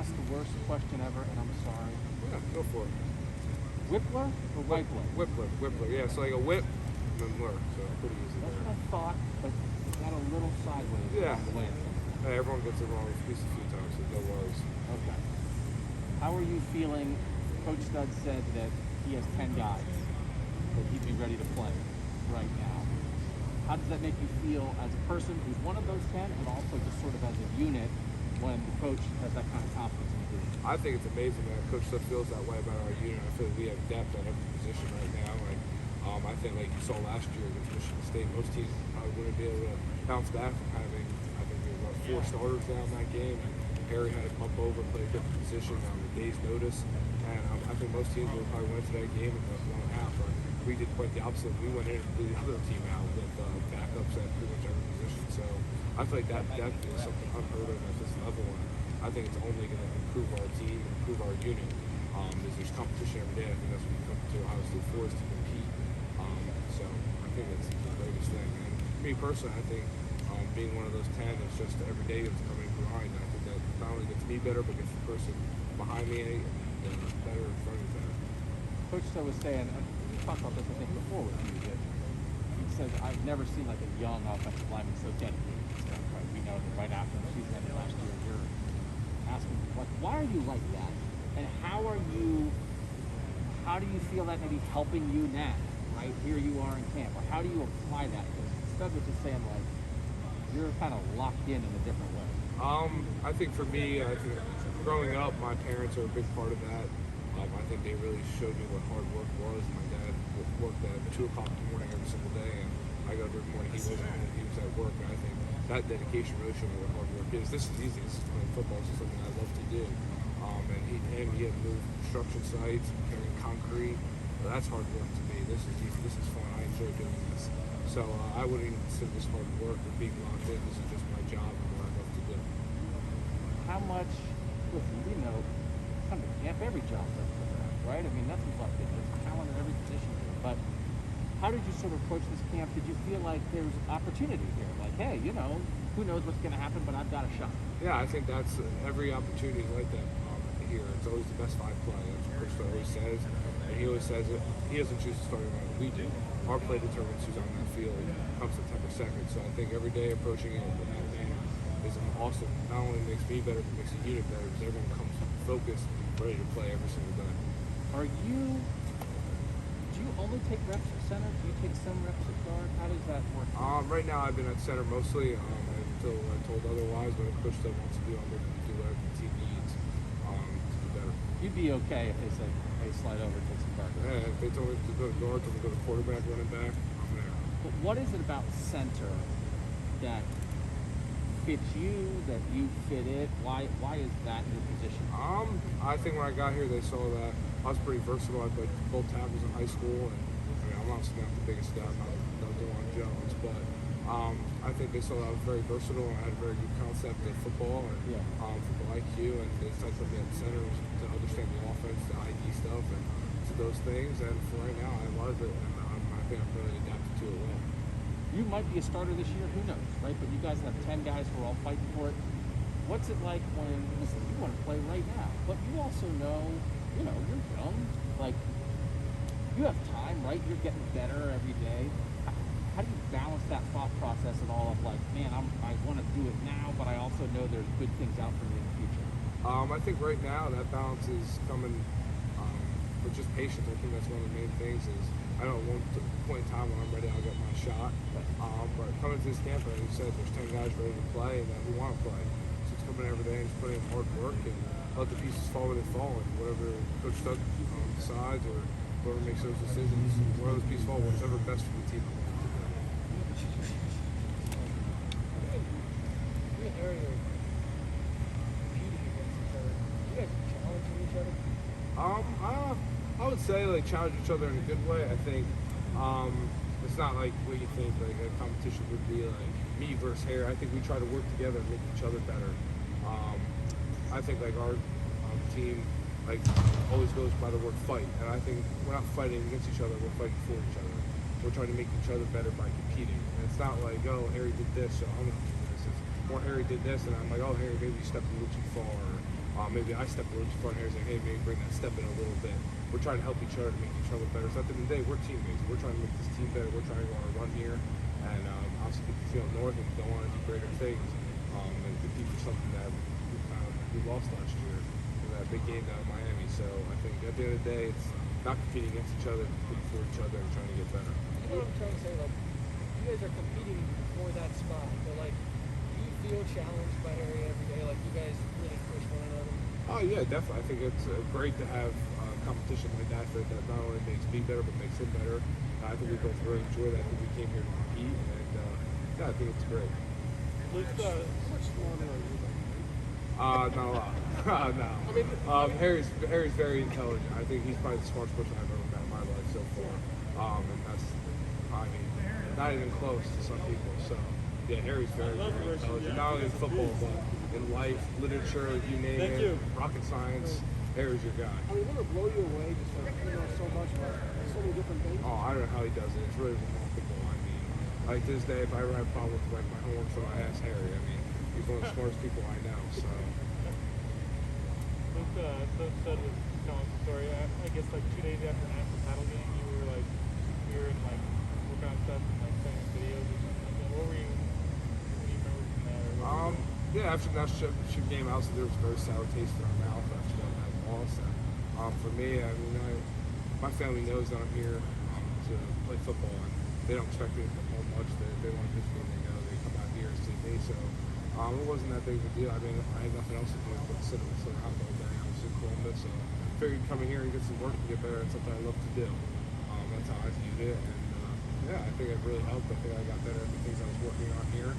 ask the worst question ever, and I'm sorry. Yeah, go for it. Wypler or Wypler? Whippler. Yeah, so like a whip and then lure. So pretty easy That's what there. I thought, but it got a little sideways Yeah. along the way. Hey, everyone gets it wrong at least a few times, so no worries. Okay. How are you feeling? Coach Stud said that he has 10 guys that he'd be ready to play right now. How does that make you feel as a person who's one of those 10 and also just sort of as a unit when the coach has that kind of confidence in you? I think it's amazing that Coach Stud feels that way about our unit. I feel like we have depth at every position right now. I think like you saw last year against Michigan State, most teams probably wouldn't be able to bounce back from having, I think we were about 4 starters down that game. And Harry had to bump over and play a different position on a day's notice. And I think most teams would probably went to that game in the 1.5. But we did quite the opposite. We went in and blew the other team out with backups at pretty much every position. So I feel like that depth is something unheard of at this level. And I think it's only going to improve our team, improve our unit. There's competition every day. I think that's what we come to Ohio State for, is to compete. So I think that's the greatest thing. And me personally, I think being one of those 10 is just every day it's coming grind. I think that not only gets me better, but gets the person behind me better in front of that. Coach Stud was saying, and we talked about this I think before with you, that he says, I've never seen like a young offensive lineman so dedicated to stuff, right? We know that right after the season ended last year, you're asking, like, why are you like that? And how do you feel that maybe helping you now, right? Here you are in camp, or how do you apply that? Because Stud was just saying, like, you're kind of locked in a different way. I think for me, I think growing up, my parents are a big part of that. I think they really showed me what hard work was. My dad worked at 2 o'clock in the morning every single day, and I got up every morning. He wasn't home, he was at work, and I think that dedication really showed me what hard work is. This is easy. Playing football is just something I love to do. And he had moved construction sites, carrying concrete. Well, that's hard work to me. This is easy. This is fun. I enjoy doing this. So I wouldn't even consider this hard work or being locked in. This is just my job and what I love to do. How much, listen, we know, come to camp, every job does that, right? I mean, nothing's left in. There's talent in every position here. But how did you sort of approach this camp? Did you feel like there's opportunity here? Like, hey, who knows what's going to happen, but I've got a shot. Yeah, I think that's every opportunity is like that here. It's always the best 5 play. That's what Coach Stud always says. And he always says it. He doesn't choose the starting lineup. We do. Our play determines who's on that field. Comes September 2nd. So I think every day approaching it with that manner is awesome. Not only makes me better, but makes the unit better, because everyone comes focused, ready to play every single day. Do you only take reps at center? Do you take some reps at guard? How does that work? Right now I've been at center mostly until I'm told otherwise, but if Coach Stud wants to do, I'm looking to do whatever the team needs to do better. You'd be okay if they said, hey, slide over and take some guard. Yeah, if they told me to go to guard, told me to go to quarterback, running back, I'm there. But what is it about center that fits you, that you fit it? Why is that your position? I think when I got here, they saw that I was pretty versatile. I played both tackles in high school, and I'm obviously not the biggest guy, I'm not DeJuan Jones, but I think they saw that I was very versatile and I had a very good concept of football and football IQ, and they decided to put me at center to understand the offense, the ID stuff, and to those things. And for right now, I love it, and I think I'm really adapted to it well. You might be a starter this year, who knows, right? But you guys have 10 guys who are all fighting for it. What's it like when, listen, you want to play right now, but you also know, you're young, like, you have time, right? You're getting better every day. How do you balance that thought process at all of like, man, I want to do it now, but I also know there's good things out for me in the future? I think right now that balance is coming with just patience. I think that's one of the main things is I don't want to point in time when I'm ready, I'll get my shot. But coming to this camp, as you said, there's 10 guys ready to play and who want to play. So it's coming every day and just putting in hard work and let the pieces fall where they fall. And whatever Coach Stud decides or whoever makes those decisions, where those pieces fall, whatever best for the team. I would say like challenge each other in a good way. I think it's not like what you think like a competition would be like me versus Harry. I think we try to work together and make each other better. I think like our team like always goes by the word fight, and I think we're not fighting against each other, we're fighting for each other. We're trying to make each other better by competing. And it's not like, oh, Harry did this, so I'm gonna do this. It's more Harry did this, and I'm like, oh, Harry, maybe you stepped a little too far. Or Maybe I step a little too far, and Harry's like, hey, maybe bring that step in a little bit. We're trying to help each other to make each other better. So at the end of the day, we're teammates. We're trying to make this team better. We're trying to go on a run here, and obviously get the field north and go on to do greater things. And compete for something that we lost last year in that big game down in Miami. So I think at the end of the day, it's not competing against each other, competing for each other and trying to get better. You know what I'm trying to say? Like, you guys are competing for that spot, but like, do you feel challenged by Harry every day? Like, you guys really push one another? Oh yeah, definitely. I think it's great to have competition like that not only makes me better but makes him better. I think we both really enjoy that. I think we came here to compete, and yeah, I think it's great. Luke, how much smarter are you? Not a lot. No. Harry's very intelligent. I think he's probably the smartest person I've ever met in my life so far. And that's, I mean, not even close to some people. So yeah, Harry's very intelligent. Not only in football, but in life, literature, you name it, rocket science. Harry's your guy. I mean, would it blow you away just to so much about so many different things? Oh, I don't know how he does it. It's really remarkable. I mean, like this day, if I ever have a problem with like my homework, so I ask Harry. I mean, he's one of the smartest people I know. So. Luke, Stud was telling the story. I guess like 2 days after an national title game, you were like here and like working on stuff and like sending videos or something like that. What do you remember from that? Or Yeah, after the national championship game, obviously there was a very sour taste in our mouth after that loss. And, for me, I mean, my family knows that I'm here to play football, and they don't expect me to come home much. They want to visit me, they know they come out here and see me. So it wasn't that big of a deal. I mean, I had nothing else to do but sit around all day. I was in Columbus, so I figured coming here and get some work and get better. It's something I love to do. That's how I viewed it, and yeah, I think it really helped. I think I got better at the things I was working on here.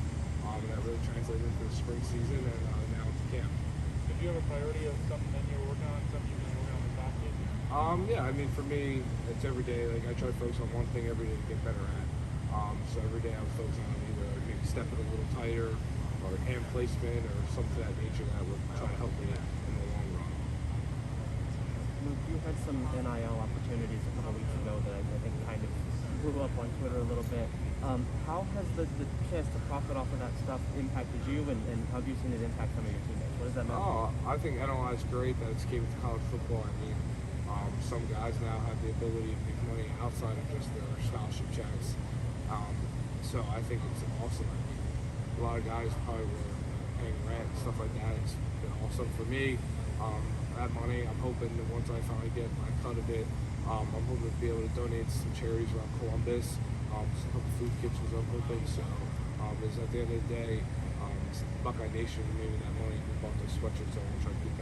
And that really translated into the spring season and now into camp. did you have a priority of something that you were working on, something you've been working on this offseason? Yeah, I mean, for me, it's every day. Like, I try to focus on one thing every day to get better at. So every day I was focusing on either maybe stepping a little tighter or hand placement or something of that nature that would try to help me in the long run. Luke, you had some NIL opportunities a couple weeks ago that I think kind of blew up on Twitter a little bit. How has the chance to profit off of that stuff impacted you, and how have you seen it impact some of your teammates? What does that mean? I think NIL is great that it's came to college football. I mean, some guys now have the ability to make money outside of just their scholarship checks. So I think it's awesome. I mean, a lot of guys probably were paying rent and stuff like that. It's been awesome for me. That money, I'm hoping that once I finally get my cut of it, I'm hoping to be able to donate to some charities around Columbus. Some couple food kitchens I'm hoping. So is at the end of the day, Buckeye Nation, maybe that money we bought those sweatshirts, so I'm trying to get